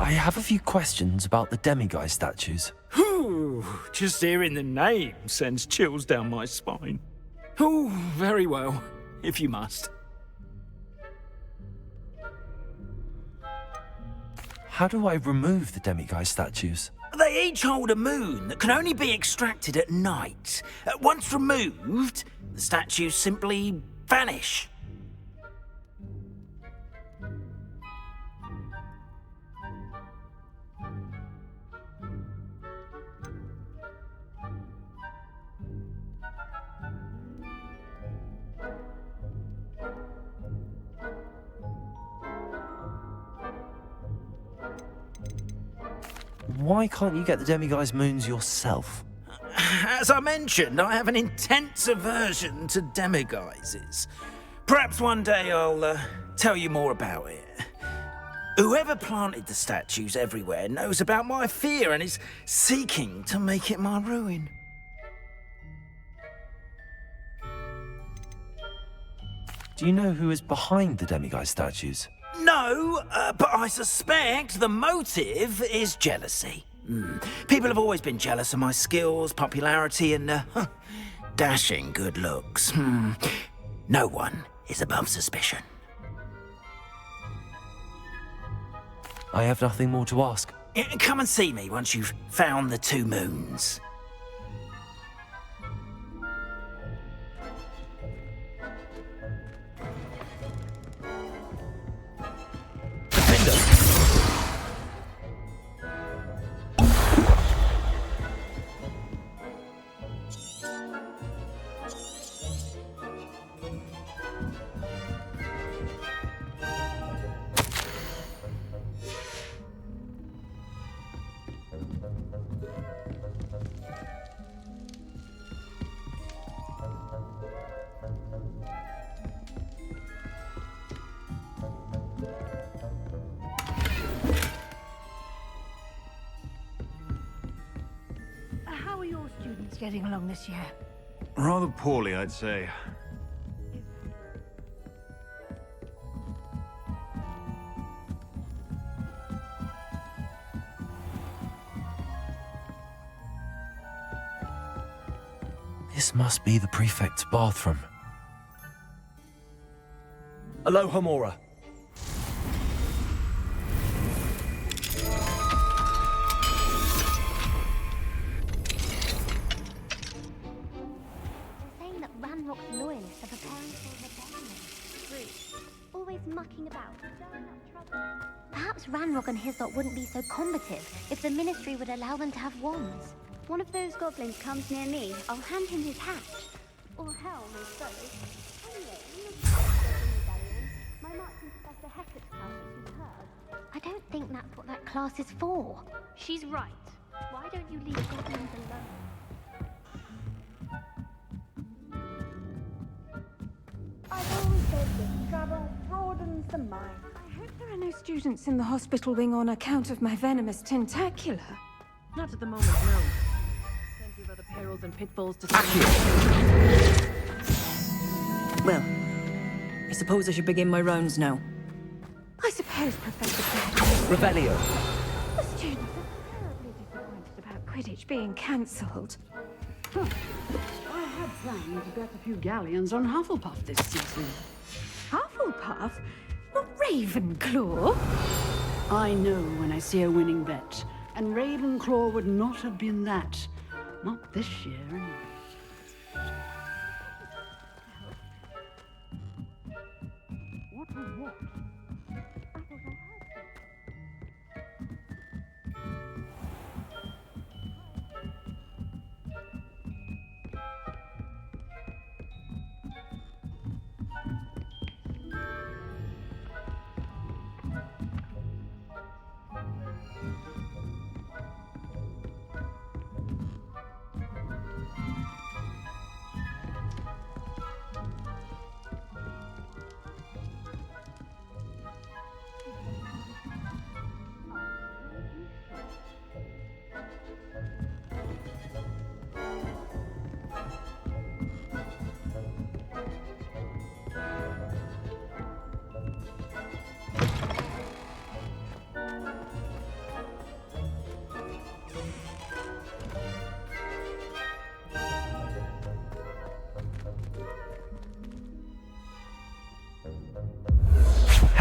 I have a few questions about the demiguise statues. Whew, just hearing the name sends chills down my spine. Oh, very well, if you must. How do I remove the demiguise statues? They each hold a moon that can only be extracted at night. Once removed, the statues simply vanish. Why can't you get the demiguise moons yourself? As I mentioned, I have an intense aversion to demiguises. Perhaps one day I'll tell you more about it. Whoever planted the statues everywhere knows about my fear and is seeking to make it my ruin. Do you know who is behind the demiguise statues? No, but I suspect the motive is jealousy. People have always been jealous of my skills, popularity, and dashing good looks. No one is above suspicion. I have nothing more to ask. Come and see me once you've found the 2 moons. How are your students getting along this year? Rather poorly, I'd say. This must be the prefect's bathroom. Aloha, Mora. Perhaps Ranrock and his lot wouldn't be so combative if the Ministry would allow them to have wands. One of those goblins comes near me, I'll hand him his hat. Or hell, no so. Anyway, you must my Martin Professor Hector's class is superb. I don't think that's what that class is for. She's right. Why don't you leave goblins alone? I've always said that travel broadens the mind. I hope there are no students in the hospital wing on account of my venomous tentacular. Not at the moment, no. Plenty of other perils and pitfalls to Well, I suppose I should begin my rounds now. I suppose, Professor Fred. Revelio. The students are terribly disappointed about Quidditch being cancelled. Huh. I had planned to bet a few galleons on Hufflepuff this season. Hufflepuff? Not Ravenclaw? I know when I see a winning bet, and Ravenclaw would not have been that. Not this year, anyway. What was what?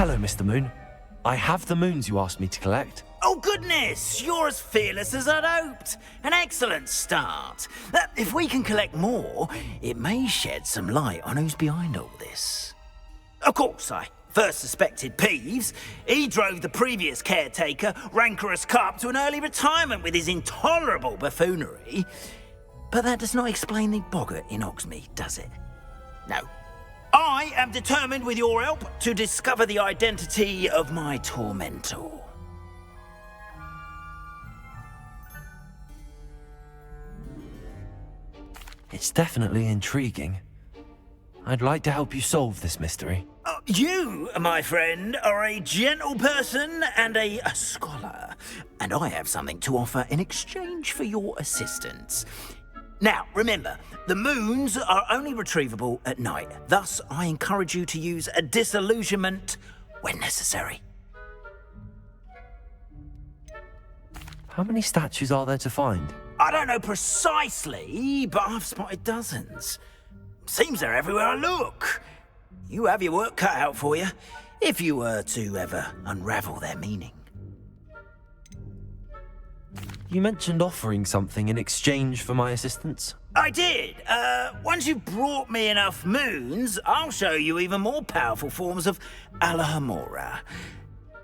Hello, Mr. Moon. I have the moons you asked me to collect. Oh, goodness! You're as fearless as I'd hoped. An excellent start. If we can collect more, it may shed some light on who's behind all this. Of course, I first suspected Peeves. He drove the previous caretaker, rancorous Carp, to an early retirement with his intolerable buffoonery. But that does not explain the boggart in Hogsmeade, does it? No. I am determined, with your help, to discover the identity of my tormentor. It's definitely intriguing. I'd like to help you solve this mystery. You, my friend, are a gentle person and a scholar, and I have something to offer in exchange for your assistance. Now, remember, the moons are only retrievable at night. Thus, I encourage you to use a disillusionment when necessary. How many statues are there to find? I don't know precisely, but I've spotted dozens. Seems they're everywhere I look. You have your work cut out for you, if you were to ever unravel their meaning. You mentioned offering something in exchange for my assistance. I did. Once you've brought me enough moons, I'll show you even more powerful forms of Alohomora.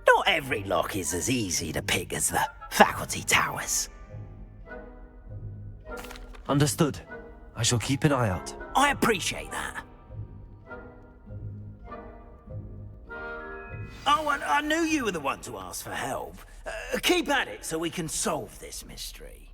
Not every lock is as easy to pick as the faculty towers. Understood. I shall keep an eye out. I appreciate that. Oh, and I knew you were the one to ask for help. Keep at it so we can solve this mystery.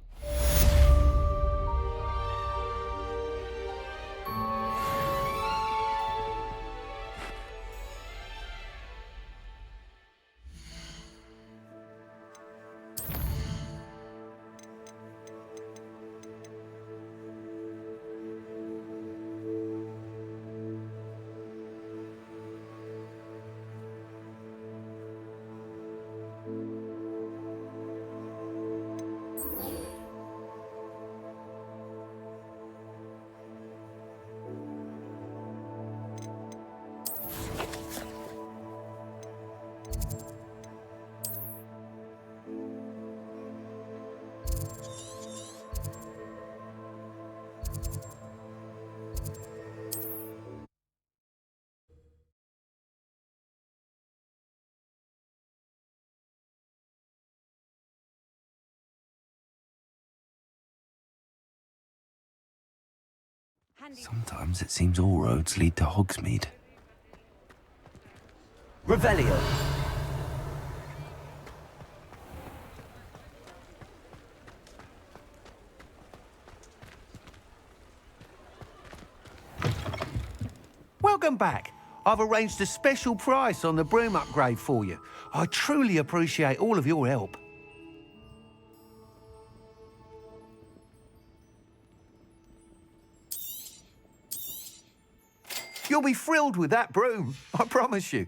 Sometimes it seems all roads lead to Hogsmeade. Revelio. Welcome back. I've arranged a special price on the broom upgrade for you. I truly appreciate all of your help. You'll be thrilled with that broom, I promise you.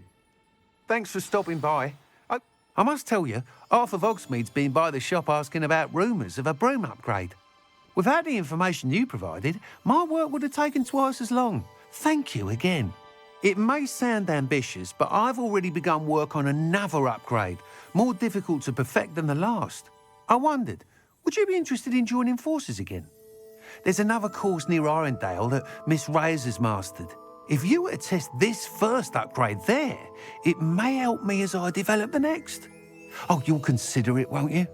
Thanks for stopping by. I must tell you, half of Hogsmeade's been by the shop asking about rumours of a broom upgrade. Without the information you provided, my work would have taken twice as long. Thank you again. It may sound ambitious, but I've already begun work on another upgrade, more difficult to perfect than the last. I wondered, would you be interested in joining forces again? There's another course near Arendelle that Miss Reyes has mastered. If you were to test this first upgrade there, it may help me as I develop the next. Oh, you'll consider it, won't you?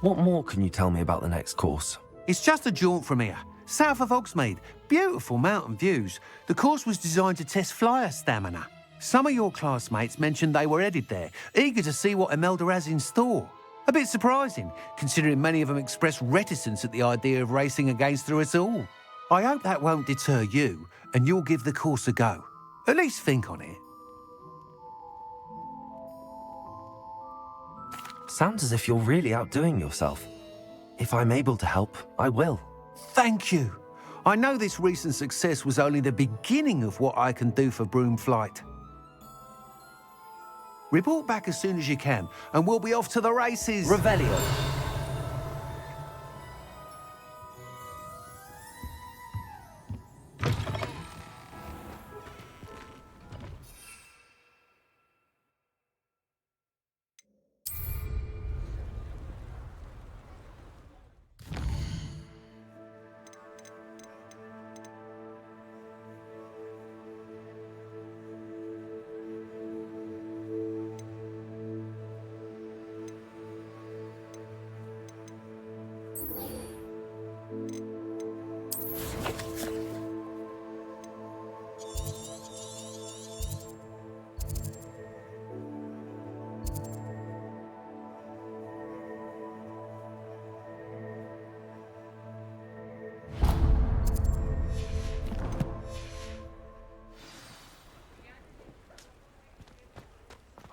What more can you tell me about the next course? It's just a jaunt from here, south of Hogsmeade. Beautiful mountain views. The course was designed to test flyer stamina. Some of your classmates mentioned they were headed there, eager to see what Imelda has in store. A bit surprising, considering many of them expressed reticence at the idea of racing against her at all. I hope that won't deter you, and you'll give the course a go. At least think on it. Sounds as if you're really outdoing yourself. If I'm able to help, I will. Thank you. I know this recent success was only the beginning of what I can do for broom flight. Report back as soon as you can, and we'll be off to the races. Revelio.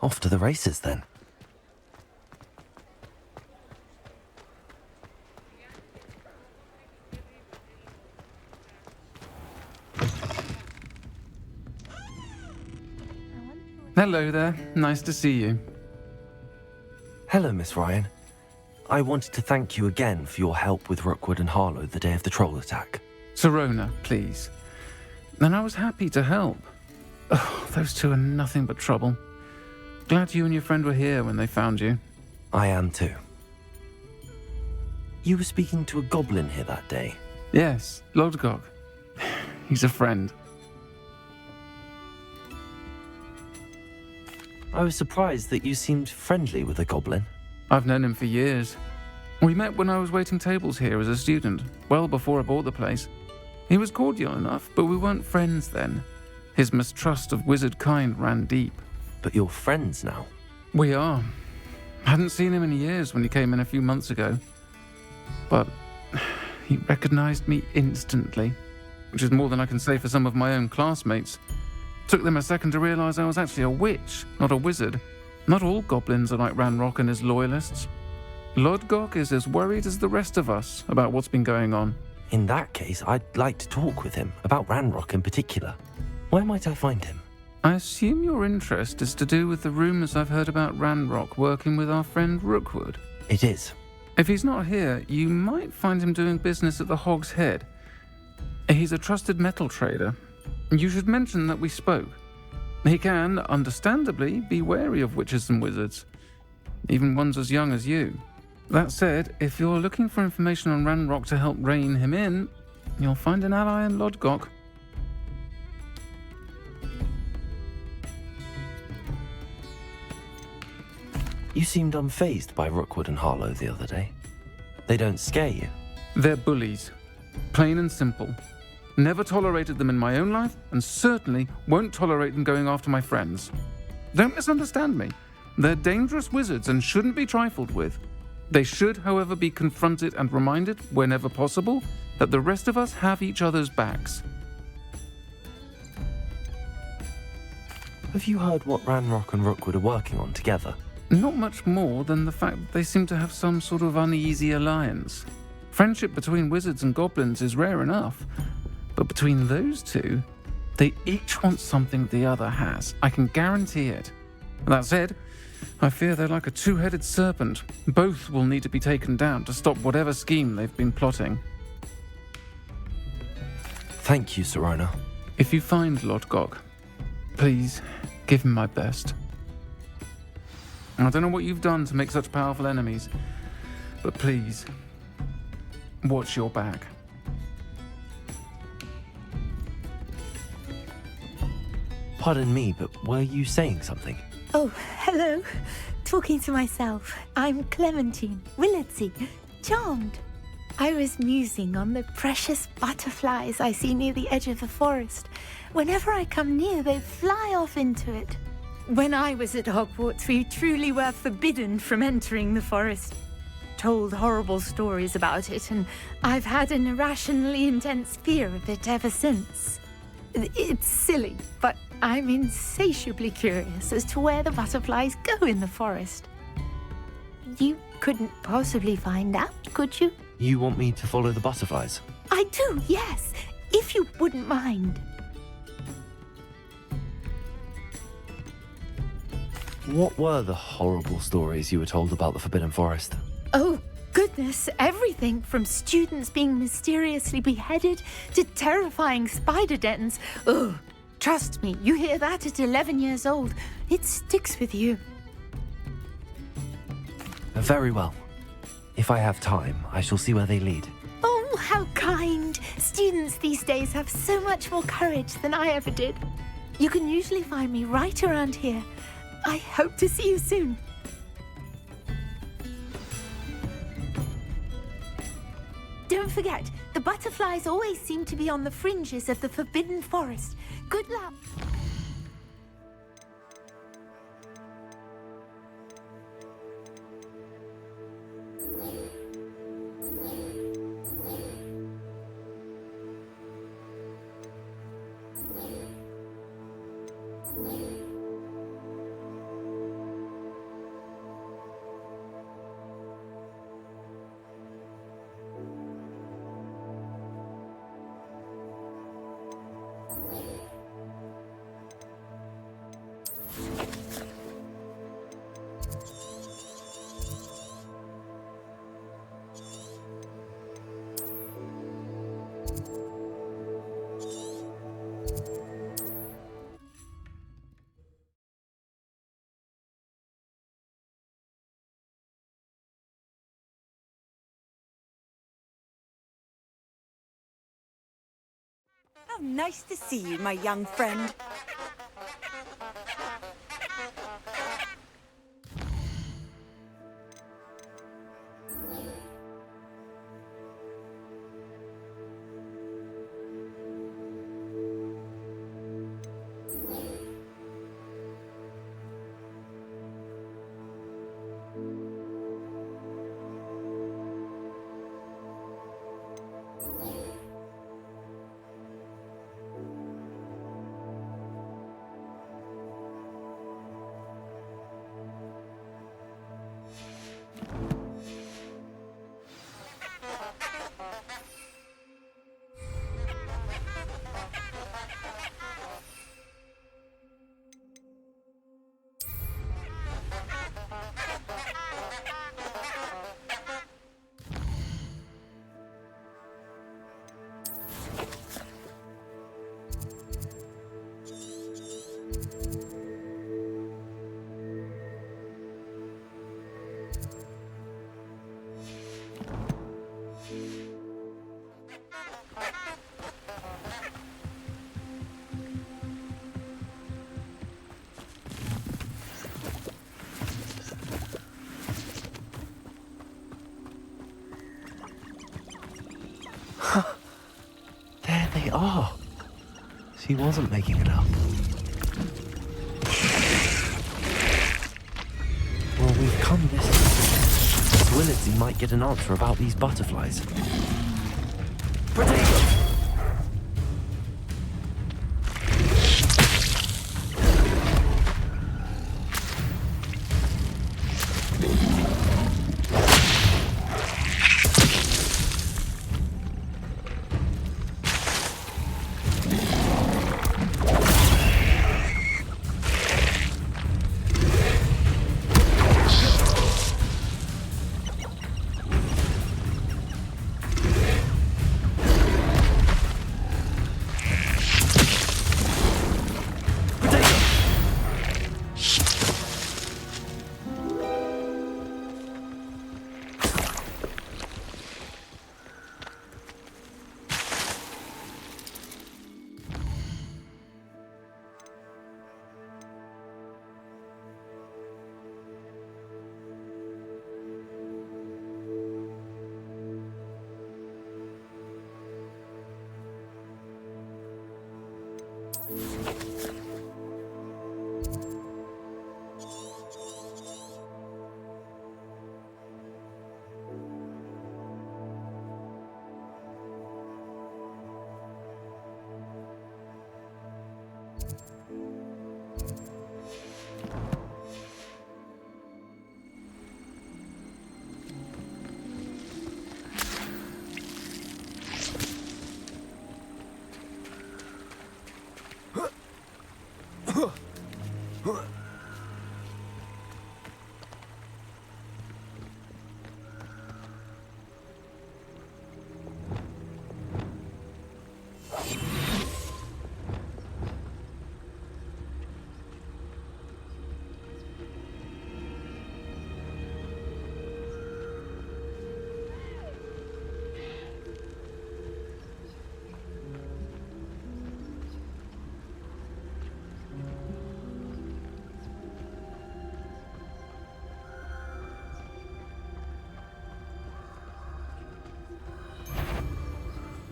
Off to the races then. Hello there. Nice to see you. Hello, Miss Ryan. I wanted to thank you again for your help with Rookwood and Harlow the day of the troll attack. Sirona, please. And I was happy to help. Oh, those two are nothing but trouble. Glad you and your friend were here when they found you. I am too. You were speaking to a goblin here that day. Yes, Lodgok. He's a friend. I was surprised that you seemed friendly with a goblin. I've known him for years. We met when I was waiting tables here as a student, well before I bought the place. He was cordial enough, but we weren't friends then. His mistrust of wizard kind ran deep. But you're friends now? We are. Hadn't seen him in years when he came in a few months ago. But he recognized me instantly, which is more than I can say for some of my own classmates. Took them a second to realize I was actually a witch, not a wizard. Not all goblins are like Ranrock and his loyalists. Lodgok is as worried as the rest of us about what's been going on. In that case, I'd like to talk with him, about Ranrock in particular. Where might I find him? I assume your interest is to do with the rumors I've heard about Ranrock working with our friend Rookwood. It is. If he's not here, you might find him doing business at the Hog's Head. He's a trusted metal trader. You should mention that we spoke. He can, understandably, be wary of witches and wizards, even ones as young as you. That said, if you're looking for information on Ranrock to help rein him in, you'll find an ally in Lodgok. You seemed unfazed by Rookwood and Harlow the other day. They don't scare you? They're bullies. Plain and simple. Never tolerated them in my own life, and certainly won't tolerate them going after my friends. Don't misunderstand me. They're dangerous wizards and shouldn't be trifled with. They should, however, be confronted and reminded, whenever possible, that the rest of us have each other's backs. Have you heard what Ranrock and Rookwood are working on together? Not much more than the fact that they seem to have some sort of uneasy alliance. Friendship between wizards and goblins is rare enough, but between those two, they each want something the other has. I can guarantee it. That said, I fear they're like a two-headed serpent. Both will need to be taken down to stop whatever scheme they've been plotting. Thank you, Sirona. If you find Lodgok, please give him my best. I don't know what you've done to make such powerful enemies, but please, watch your back. Pardon me, but were you saying something? Oh, hello. Talking to myself. I'm Clementine, Willardsy, charmed. I was musing on the precious butterflies I see near the edge of the forest. Whenever I come near, they fly off into it. When I was at Hogwarts, we truly were forbidden from entering the forest. Told horrible stories about it, and I've had an irrationally intense fear of it ever since. It's silly, but I'm insatiably curious as to where the butterflies go in the forest. You couldn't possibly find out, could you? You want me to follow the butterflies? I do, yes, if you wouldn't mind. What were the horrible stories you were told about the Forbidden Forest? Oh, goodness, everything from students being mysteriously beheaded to terrifying spider dens. Ugh, trust me, you hear that at 11 years old, it sticks with you. Very well. If I have time, I shall see where they lead. Oh, how kind. Students these days have so much more courage than I ever did. You can usually find me right around here. I hope to see you soon. Don't forget, the butterflies always seem to be on the fringes of the Forbidden Forest. Good luck. How nice to see you, my young friend. There they are. She wasn't making it up. Well, we've come this way. Willitsy might get an answer about these butterflies. Potato!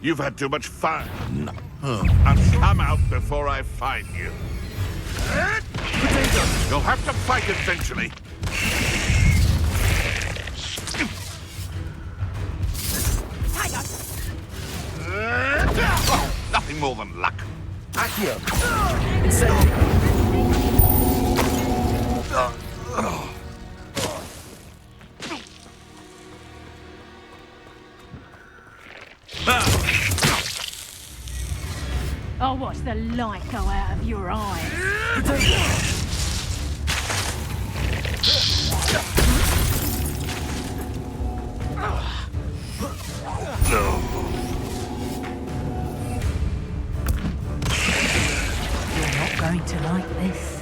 You've had too much fun. And come out before I find you. You'll have to fight eventually. Oh, nothing more than luck. Accio! I'll watch the light go out of your eyes. You're not going to like this.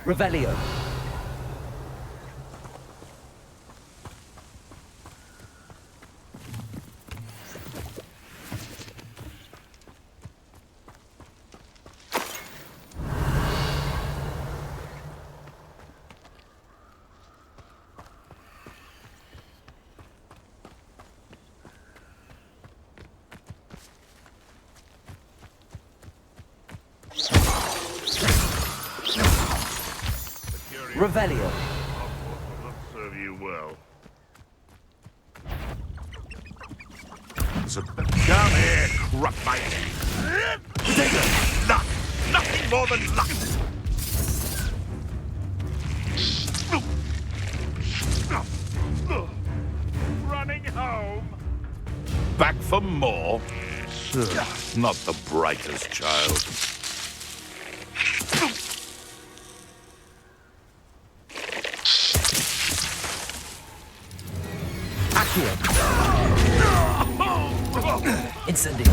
Revelio. Revelio. Will serve you well. So, come here, crop my luck! Nothing more than luck! Running home? Back for more? Not the brightest child. Incendio.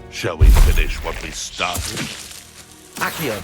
Shall we finish what we started? Accio.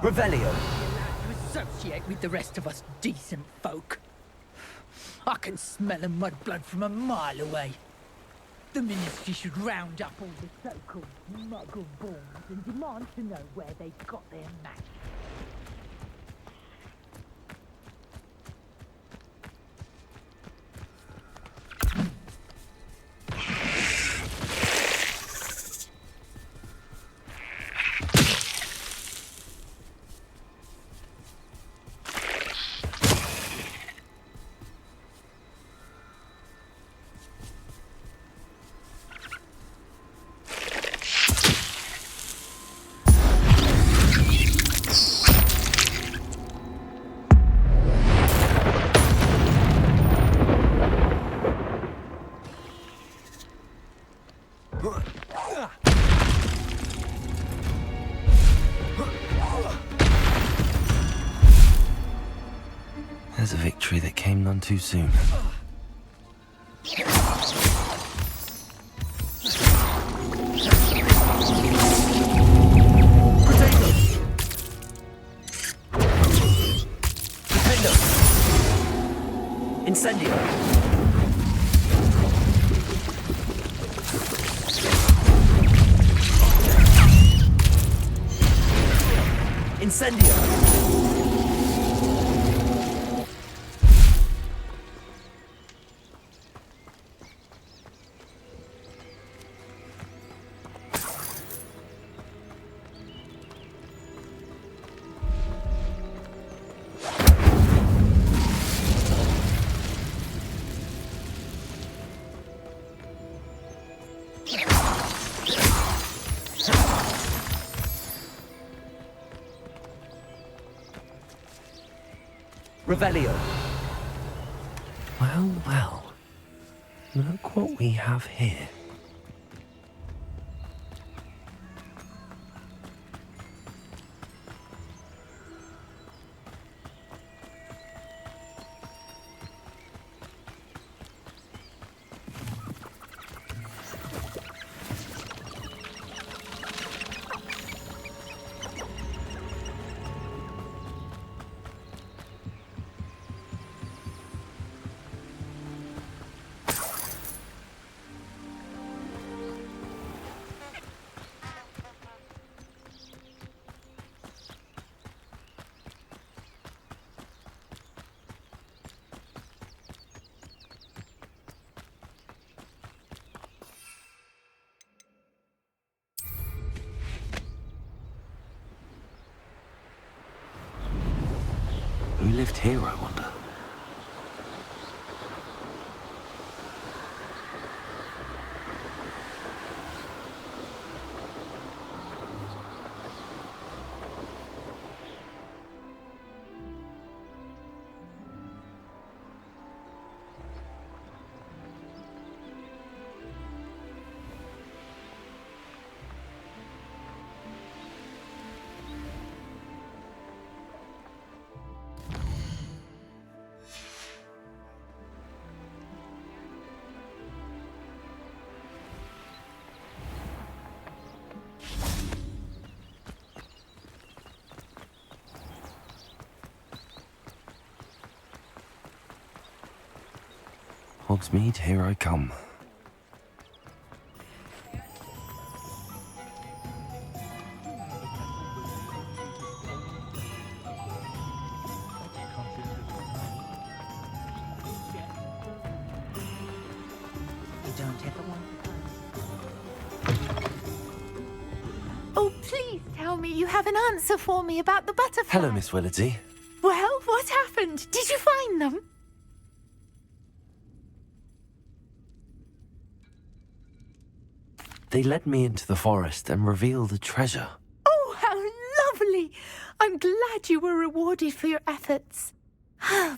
Revelio. To associate with the rest of us decent folk. I can smell a mudblood from a mile away. The Ministry should round up all the so-called muggle-borns and demand to know where they got their match. There's a victory that came none too soon. Incendio! Incendio! Revelio. Well, well. Look what we have here. Who lived here, I wonder? Hogsmeade, here I come. Oh, please tell me you have an answer for me about the butterfly. Hello, Miss Willardsey. Well, what happened? Did you find them? They led me into the forest and revealed a treasure. Oh, how lovely! I'm glad you were rewarded for your efforts.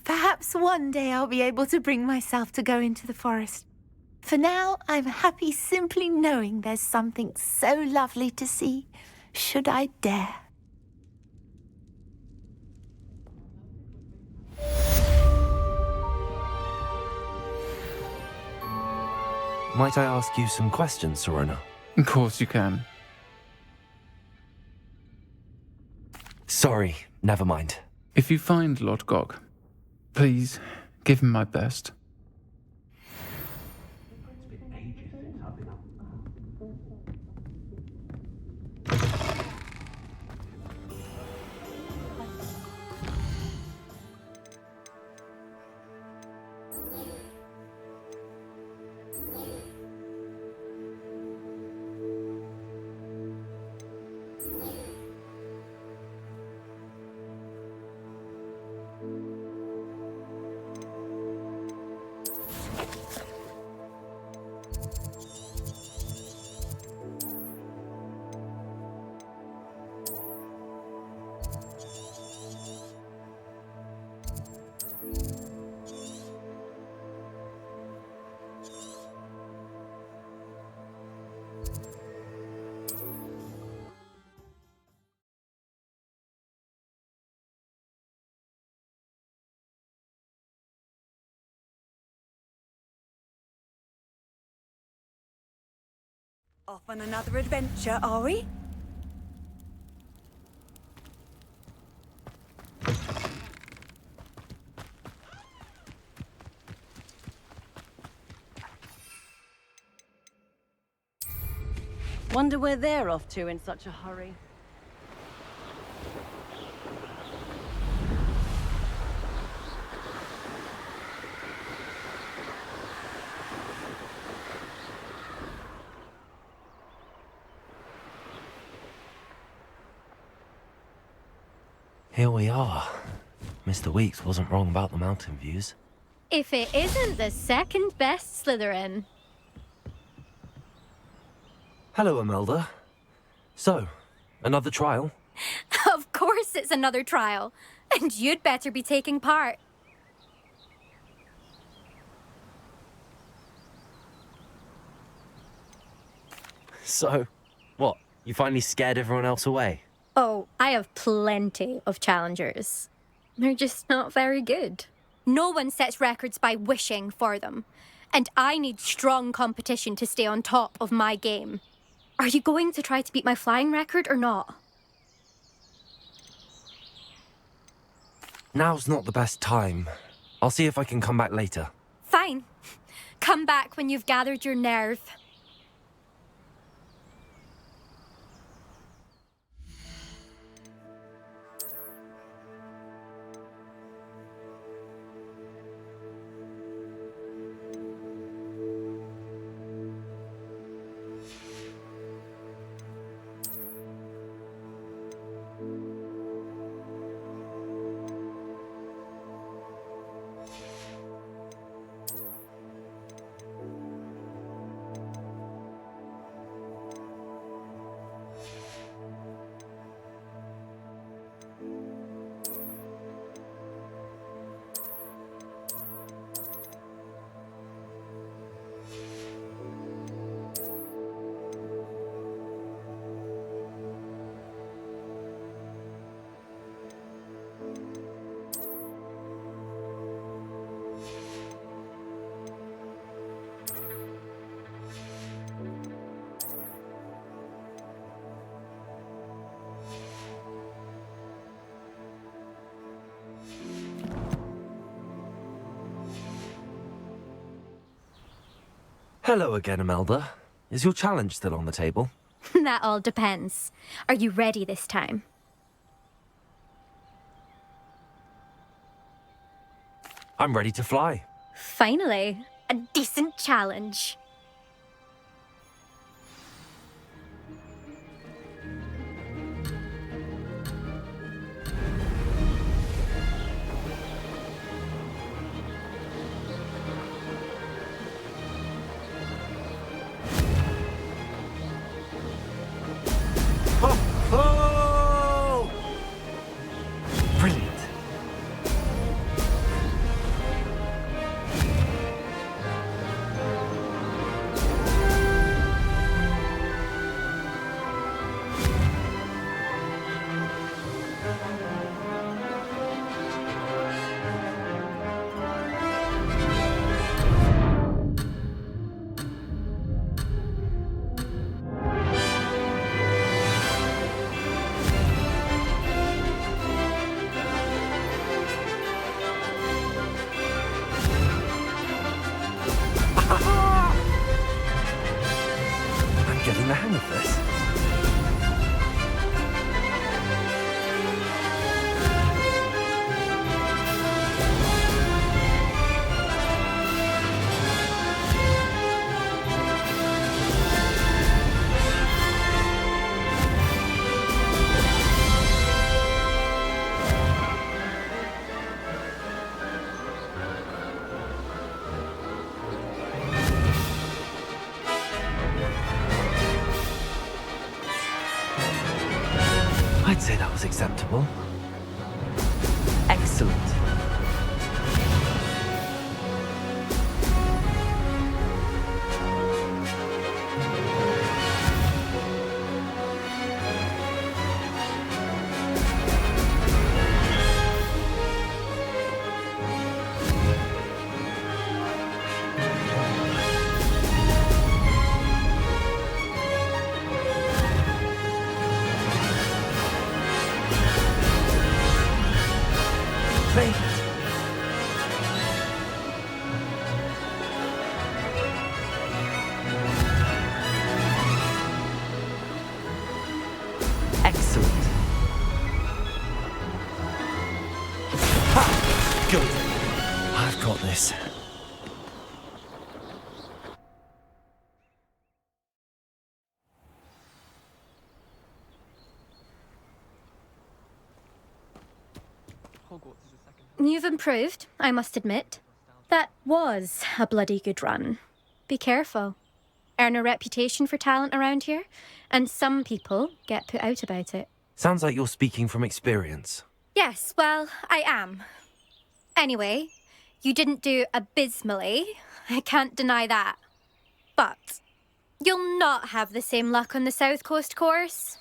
Perhaps one day I'll be able to bring myself to go into the forest. For now, I'm happy simply knowing there's something so lovely to see, should I dare. Might I ask you some questions, Serona? Of course you can. Sorry, never mind. If you find Lord Gog, please give him my best. Off on another adventure, are we? Wonder where they're off to in such a hurry. Here we are. Mr. Weeks wasn't wrong about the mountain views. If it isn't the second best Slytherin. Hello, Imelda. So, another trial? Of course it's another trial. And you'd better be taking part. So, what? You finally scared everyone else away? Oh, I have plenty of challengers. They're just not very good. No one sets records by wishing for them. And I need strong competition to stay on top of my game. Are you going to try to beat my flying record or not? Now's not the best time. I'll see if I can come back later. Fine. Come back when you've gathered your nerve. Hello again, Imelda. Is your challenge still on the table? That all depends. Are you ready this time? I'm ready to fly. Finally, a decent challenge. Oh! Brilliant. I'm getting the hang of this. I'd say that was acceptable. Excellent. Great. Excellent. Ha! Good. I've got this. You've improved, I must admit. That was a bloody good run. Be careful. Earn a reputation for talent around here, and some people get put out about it. Sounds like you're speaking from experience. Yes, well, I am. Anyway, you didn't do abysmally. I can't deny that. But You'll not have the same luck on the South Coast course.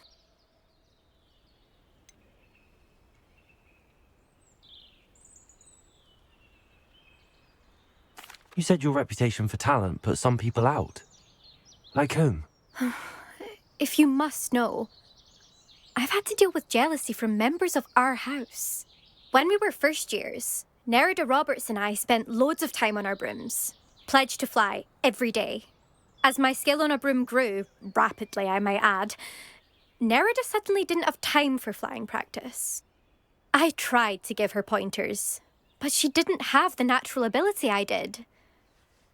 You said your reputation for talent put some people out. Like whom? If you must know, I've had to deal with jealousy from members of our house. When we were first years, Nerida Roberts and I spent loads of time on our brooms, pledged to fly every day. As my skill on a broom grew, rapidly I might add, Nerida suddenly didn't have time for flying practice. I tried to give her pointers, but she didn't have the natural ability I did.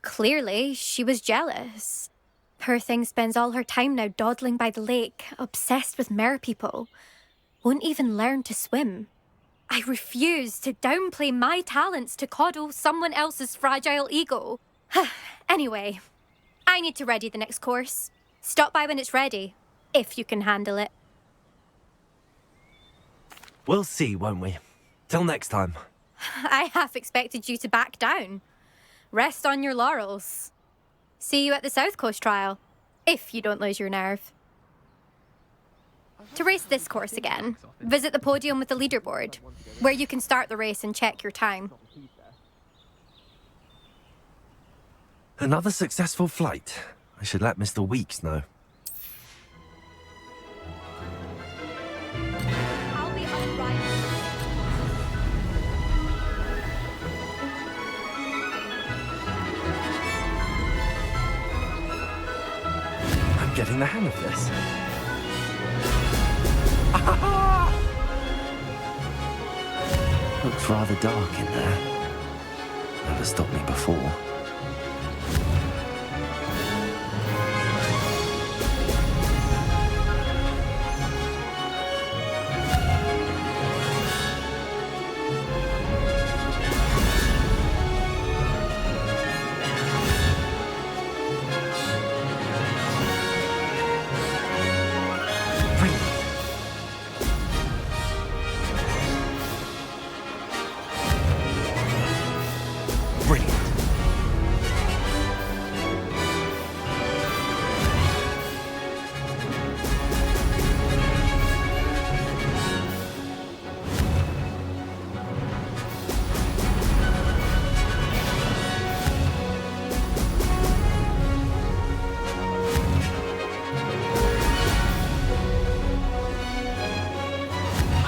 Clearly, she was jealous. Poor thing spends all her time now dawdling by the lake, obsessed with merpeople. Won't even learn to swim. I refuse to downplay my talents to coddle someone else's fragile ego. Anyway, I need to ready the next course. Stop by when it's ready, if you can handle it. We'll see, won't we? Till next time. I half expected you to back down. Rest on your laurels. See you at the South Coast trial, if you don't lose your nerve. To race this course again, visit the podium with the leaderboard, where you can start the race and check your time. Another successful flight. I should let Mr. Weeks know. I'll be alright. I'm getting the hang of this. Looks rather dark in there. Never stopped me before.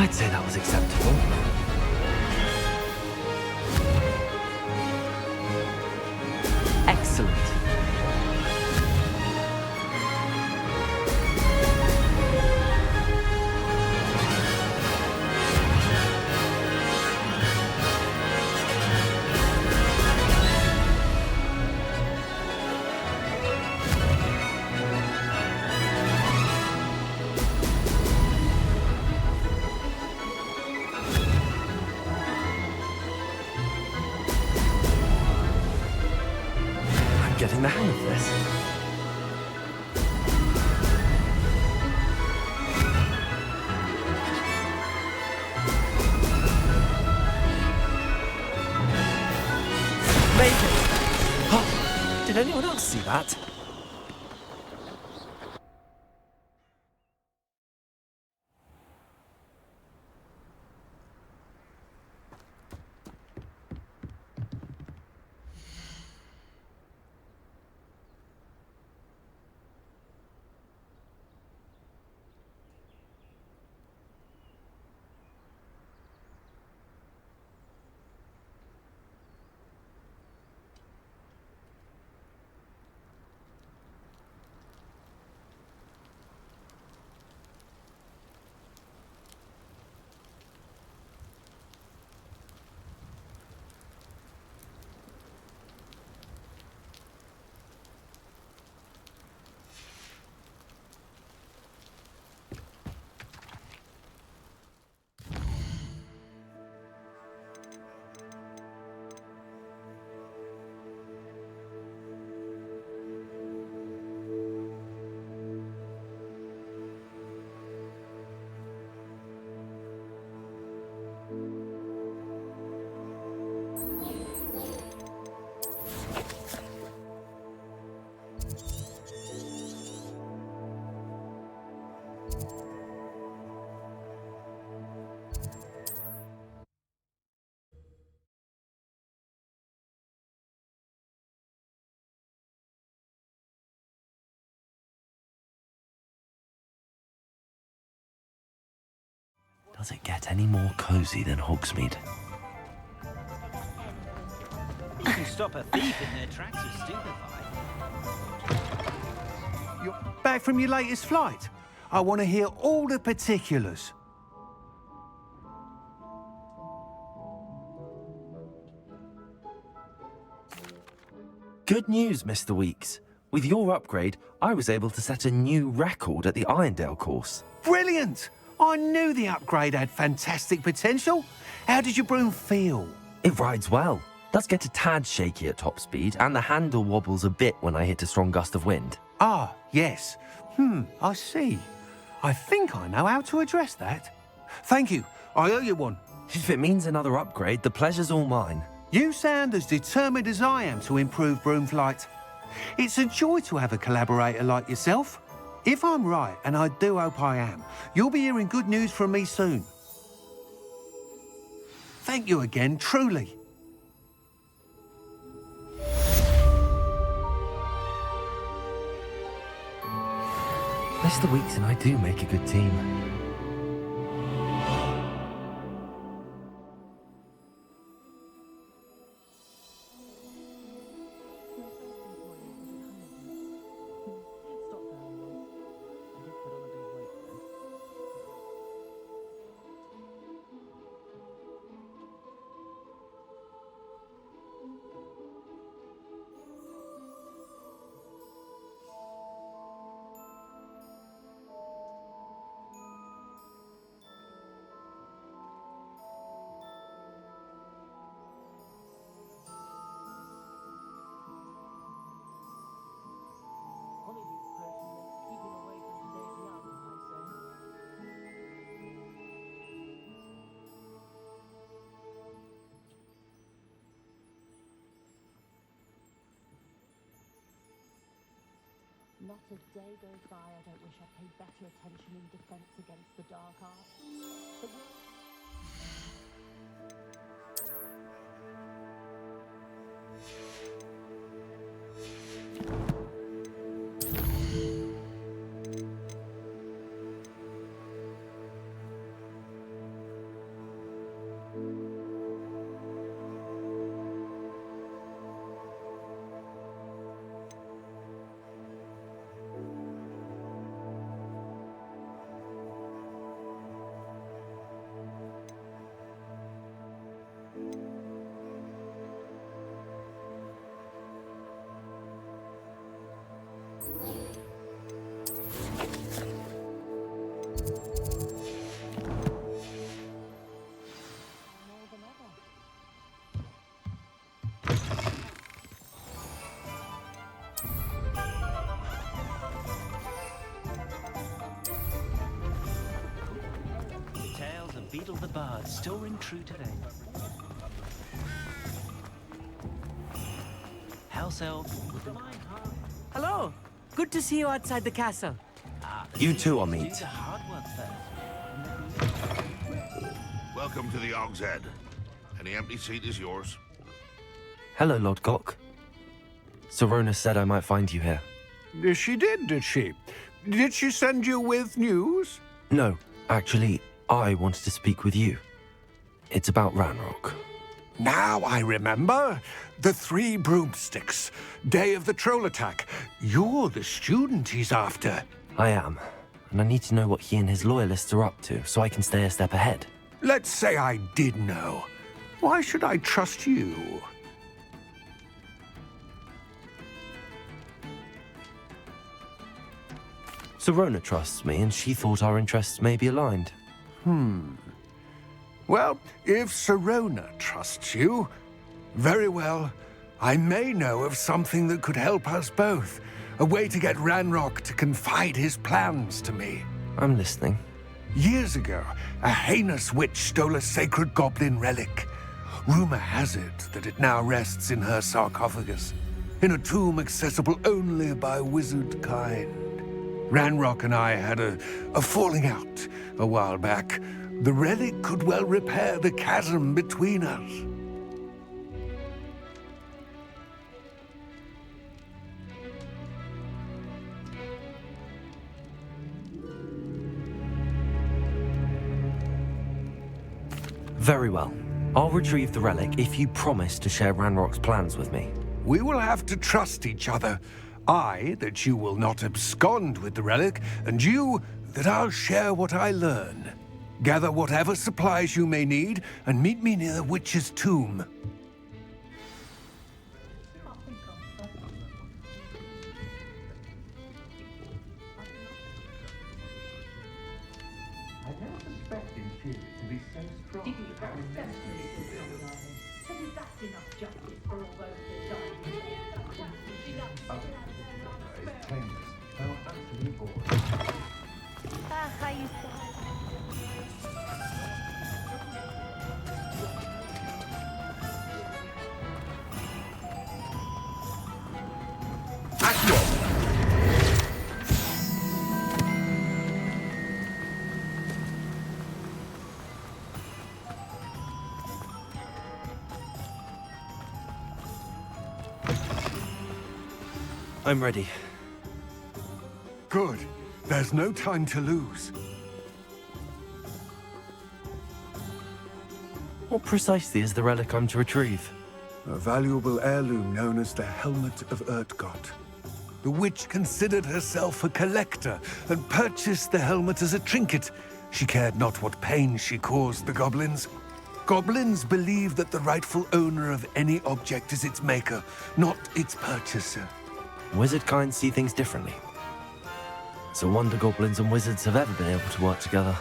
I'd say that was acceptable. Excellent. Getting the hang of this. Maybe. Oh, did anyone else see that? Does it get any more cozy than Hogsmeade? You can stop a thief in their tracks with stupefied. You're back from your latest flight? I want to hear all the particulars. Good news, Mr. Weeks. With your upgrade, I was able to set a new record at the Irondale course. Brilliant! I knew the upgrade had fantastic potential. How did your broom feel? It rides well. Does get a tad shaky at top speed, and the handle wobbles a bit when I hit a strong gust of wind. Ah, yes. I see. I think I know how to address that. Thank you. I owe you one. If it means another upgrade, the pleasure's all mine. You sound as determined as I am to improve broom flight. It's a joy to have a collaborator like yourself. If I'm right, and I do hope I am, you'll be hearing good news from me soon. Thank you again, truly. Mr. Weeks and I do make a good team. Not a day goes by I don't wish I paid better attention in defense against the dark arts. Beetle the Bard still ring true today. House elf with the mind heart. Hello. Good to see you outside the castle. You too, I'll meet. Do the hard work first. Welcome to the Og's Head. Any empty seat is yours. Hello, Lord Gok. Sirona said I might find you here. She did she? Did she send you with news? No, actually, I wanted to speak with you. It's about Ranrock. Now I remember. The 3 broomsticks. Day of the troll attack. You're the student he's after. I am. And I need to know what he and his loyalists are up to, so I can stay a step ahead. Let's say I did know. Why should I trust you? Sirona trusts me, and she thought our interests may be aligned. Well, if Sirona trusts you, very well. I may know of something that could help us both. A way to get Ranrock to confide his plans to me. I'm listening. Years ago, a heinous witch stole a sacred goblin relic. Rumor has it that it now rests in her sarcophagus, in a tomb accessible only by wizard kind. Ranrock and I had a falling out a while back. The relic could well repair the chasm between us. Very well. I'll retrieve the relic if you promise to share Ranrock's plans with me. We will have to trust each other. I, that you will not abscond with the relic, and you, that I'll share what I learn. Gather whatever supplies you may need, and meet me near the witch's tomb. I'm ready. Good. There's no time to lose. What precisely is the relic I'm to retrieve? A valuable heirloom known as the Helmet of Urtkot. The witch considered herself a collector and purchased the helmet as a trinket. She cared not what pain she caused the goblins. Goblins believe that the rightful owner of any object is its maker, not its purchaser. Wizard kind see things differently. It's a wonder goblins and wizards have ever been able to work together.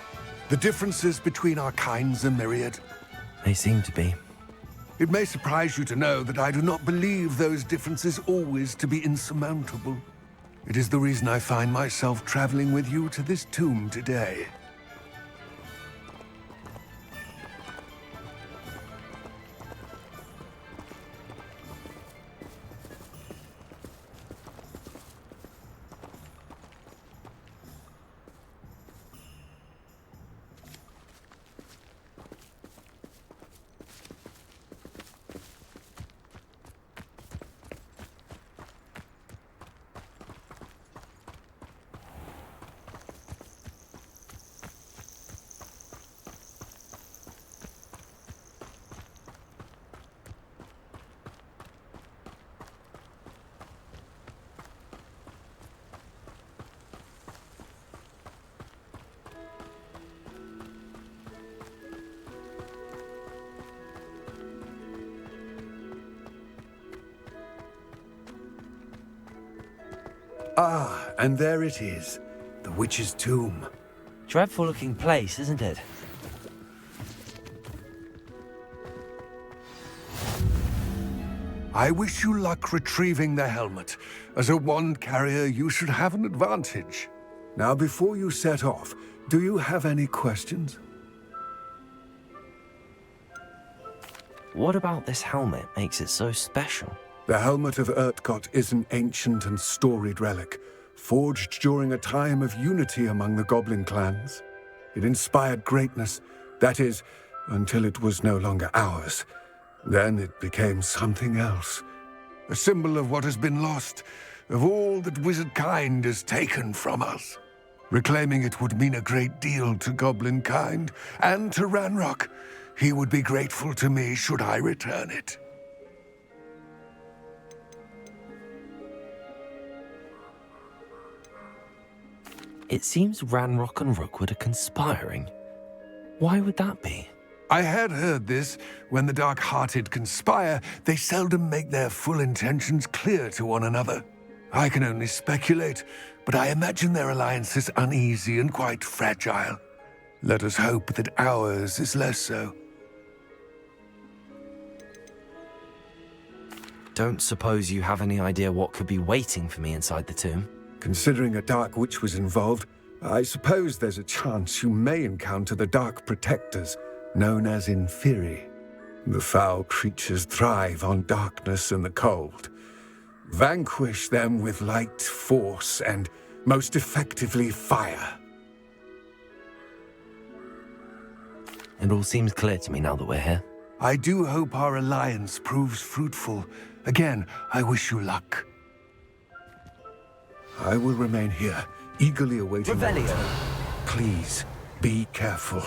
The differences between our kinds are myriad. They seem to be. It may surprise you to know that I do not believe those differences always to be insurmountable. It is the reason I find myself traveling with you to this tomb today. Ah, and there it is, the witch's tomb. Dreadful looking place, isn't it? I wish you luck retrieving the helmet. As a wand carrier, you should have an advantage. Now, before you set off, do you have any questions? What about this helmet makes it so special? The Helmet of Urtkot is an ancient and storied relic, forged during a time of unity among the goblin clans. It inspired greatness, that is, until it was no longer ours. Then it became something else. A symbol of what has been lost, of all that wizard kind has taken from us. Reclaiming it would mean a great deal to goblin kind, and to Ranrock. He would be grateful to me should I return it. It seems Ranrock and Rookwood are conspiring. Why would that be? I had heard this. When the dark-hearted conspire, they seldom make their full intentions clear to one another. I can only speculate, but I imagine their alliance is uneasy and quite fragile. Let us hope that ours is less so. Don't suppose you have any idea what could be waiting for me inside the tomb? Considering a dark witch was involved, I suppose there's a chance you may encounter the Dark Protectors, known as Inferi. The foul creatures thrive on darkness and the cold. Vanquish them with light, force, and, most effectively, fire. It all seems clear to me now that we're here. I do hope our alliance proves fruitful. Again, I wish you luck. I will remain here, eagerly awaiting your return. Please, be careful.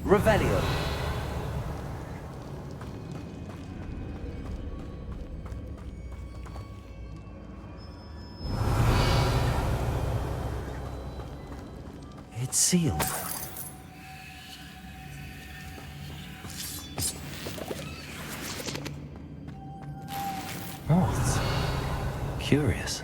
Revelio. It's sealed. Moths. Curious.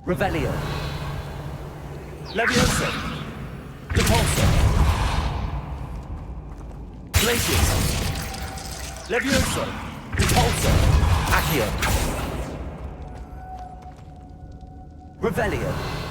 Revelio. Levioso. Depulso. Glacius. Levioso. Depulso. Accio. Revelio.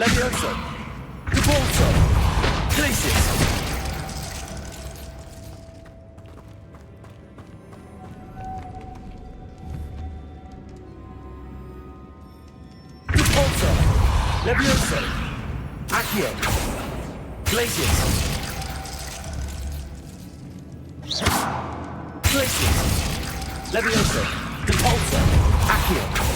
Levioso. Depulso. Glacius. Depulso. Levioso. Accio. Glacius. Glacius. Levioso. Depulso. Accio.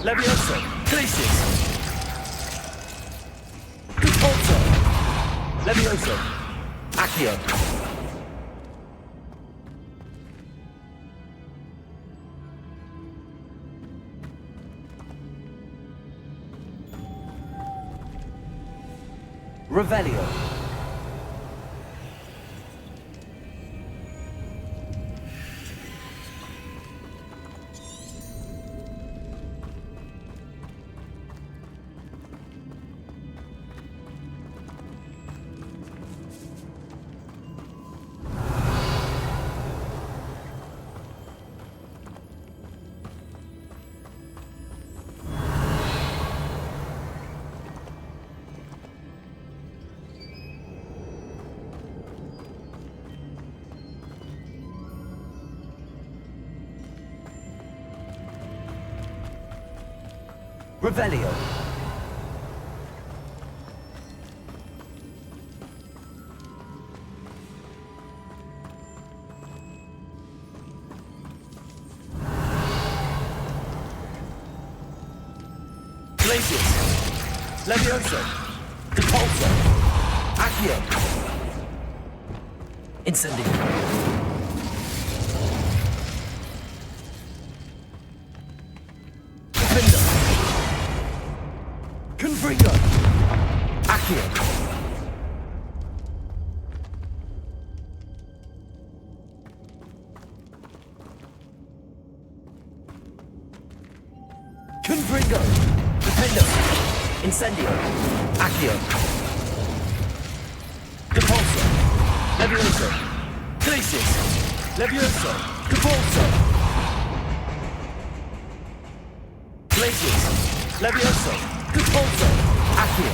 Levioso. Glacius. Depulso. Levioso. Accio. Revelio. Revelio. Glacius. Levioso. Depulso. Accio. Incendio. Confringo! Accio! Confringo! Defendo! Incendio! Accio! Depulso! Levioso! Glacius! Levioso! Depulso! Glacius! Levioso! Depulso! Accio!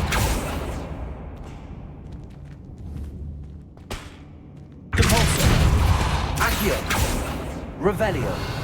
Depulso! Accio! Revelio!